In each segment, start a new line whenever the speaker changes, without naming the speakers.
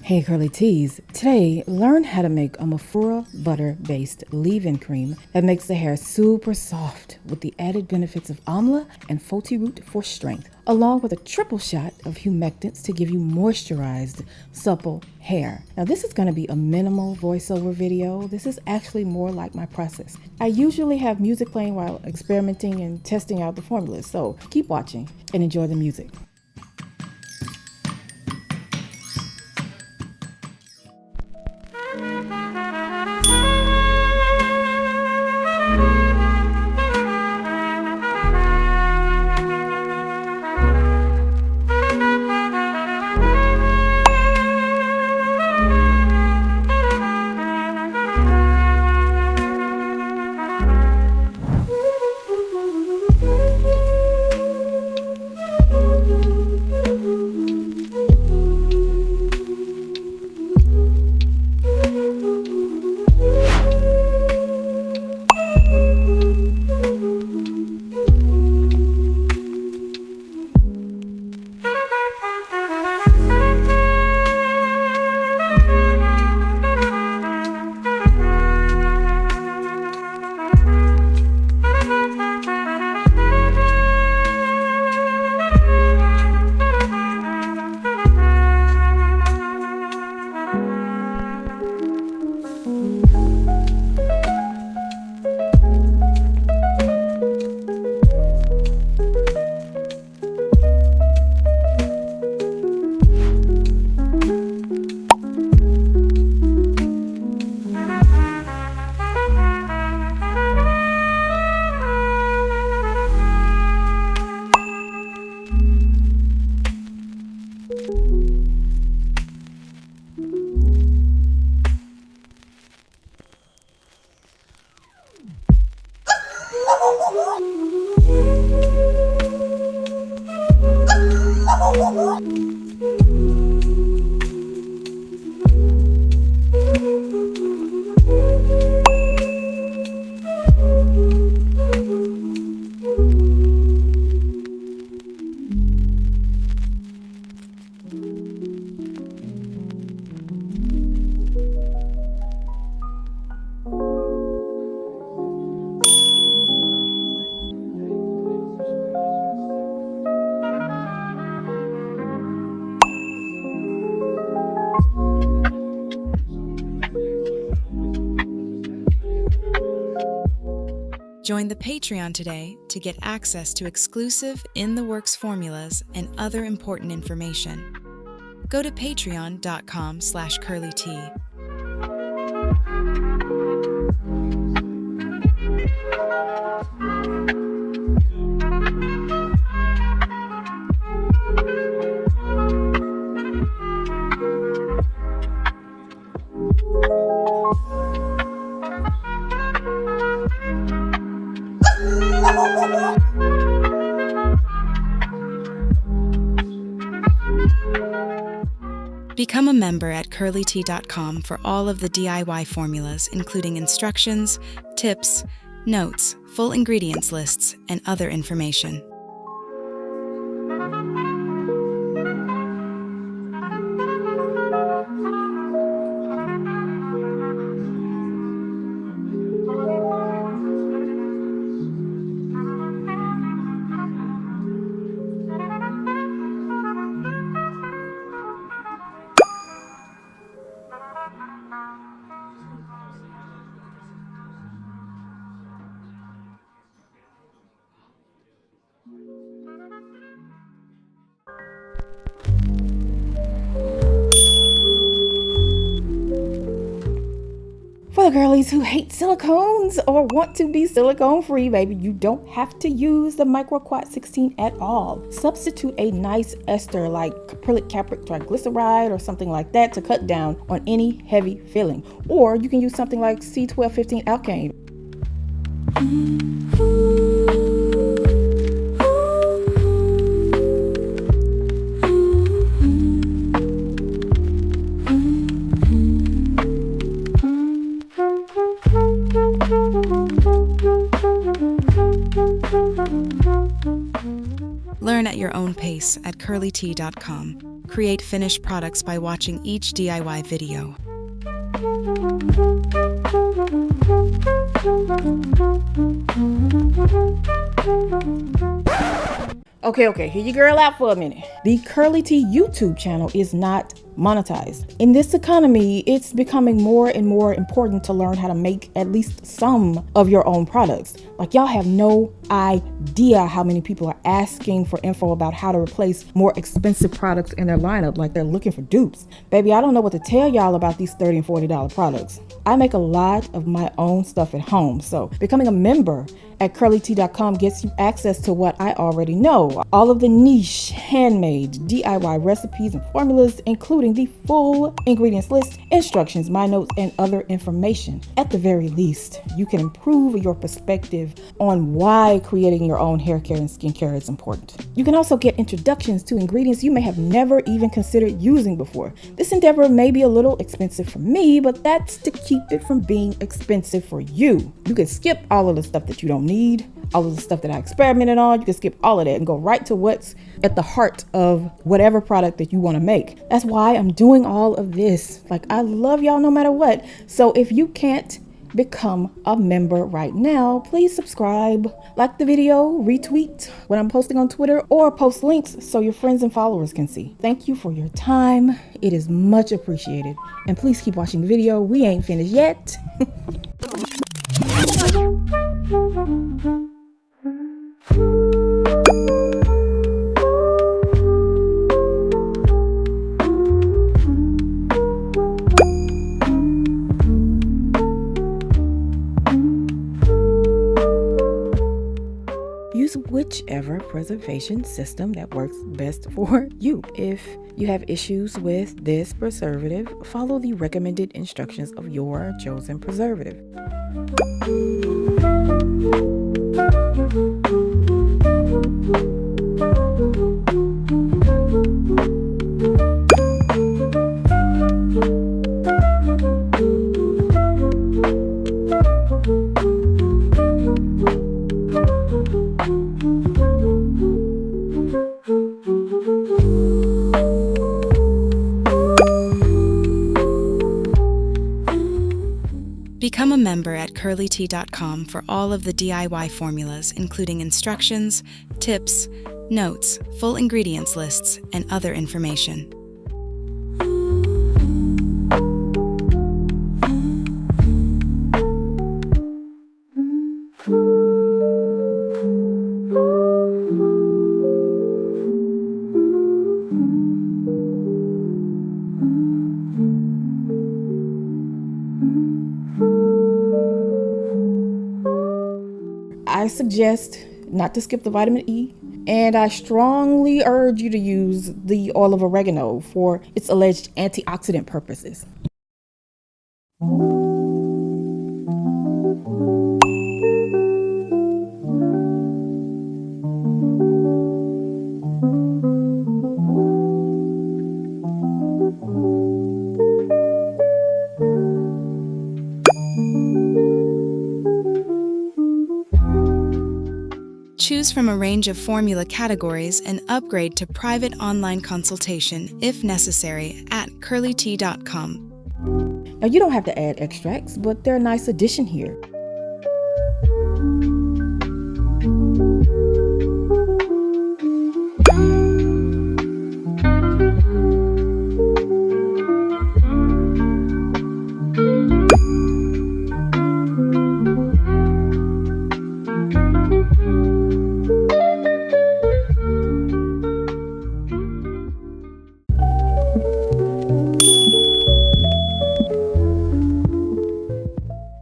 Hey Curly Teas, today learn how to make a Mafura butter-based leave-in cream that makes the hair super soft with the added benefits of amla and foti root for strength, along with a triple shot of humectants to give you moisturized, supple hair. Now this is going to be a minimal voiceover video. This is actually more like my process. I usually have music playing while experimenting and testing out the formulas, so keep watching and enjoy the music.
Join the Patreon today to get access to exclusive in-the-works formulas and other important information. Go to patreon.com/curlytea. Become a member at CURLYTEA.com for all of the DIY formulas, including instructions, tips, notes, full ingredients lists, and other information.
For the girlies who hate silicones or want to be silicone free, baby, you don't have to use the Microquat 16 at all. Substitute a nice ester like caprylic capric triglyceride or something like that to cut down on any heavy filling. Or you can use something like C1215 alkane.
Learn at your own pace at CURLYTEA.com. create finished products by watching each DIY video.
Okay, hear your girl out for a minute. The CURLYTEA YouTube channel is not monetized. In this economy, it's becoming more and more important to learn how to make at least some of your own products. Like, y'all have no idea how many people are asking for info about how to replace more expensive products in their lineup, like they're looking for dupes. Baby, I don't know what to tell y'all about these $30 and $40 products. I make a lot of my own stuff at home, so becoming a member at CURLYTEA.com gets you access to what I already know. All of the niche, handmade, DIY recipes and formulas, including the full ingredients list, instructions, my notes, and other information. At the very least, you can improve your perspective on why creating your own hair care and skincare is important. You can also get introductions to ingredients you may have never even considered using before. This endeavor may be a little expensive for me, but that's to keep it from being expensive for you. You can skip all of the stuff that you don't need, all of the stuff that I experimented on. You can skip all of that and go right to what's at the heart of whatever product that you want to make. That's why I'm doing all of this. Like, I love y'all no matter what. So if you can't become a member right now, please subscribe, like the video, retweet when I'm posting on Twitter, or post links so your friends and followers can see. Thank you for your time. It is much appreciated. And please keep watching the video. We ain't finished yet. Use whichever preservation system that works best for you. If you have issues with this preservative, follow the recommended instructions of your chosen preservative.
Become a member at CURLYTEA.com for all of the DIY formulas, including instructions, tips, notes, full ingredients lists, and other information.
I suggest not to skip the vitamin E, and I strongly urge you to use the oil of oregano for its alleged antioxidant purposes.
Choose from a range of formula categories and upgrade to private online consultation, if necessary, at CURLYTEA.com.
Now, you don't have to add extracts, but they're a nice addition here.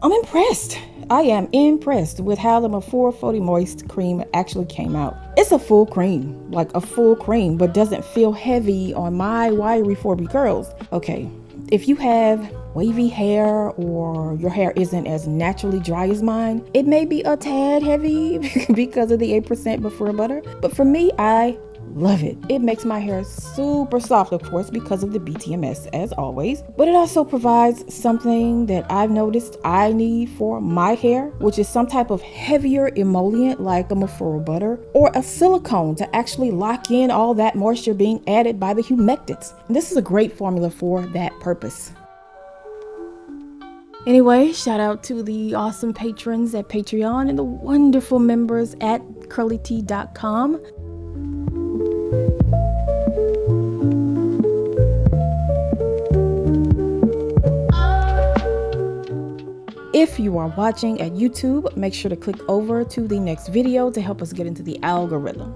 I'm impressed. I am impressed with how the Mafura Foti Moist Cream actually came out. It's a full cream, like a full cream, but doesn't feel heavy on my wiry 4B curls. Okay, if you have wavy hair or your hair isn't as naturally dry as mine, it may be a tad heavy because of the 8% Mafura butter. But for me, I love it. It makes my hair super soft, of course, because of the BTMS as always, but it also provides something that I've noticed I need for my hair, which is some type of heavier emollient like a Mafura butter or a silicone to actually lock in all that moisture being added by the humectants. And this is a great formula for that purpose. Anyway, shout out to the awesome patrons at Patreon and the wonderful members at CURLYTEA.com. If you are watching at YouTube, make sure to click over to the next video to help us get into the algorithm.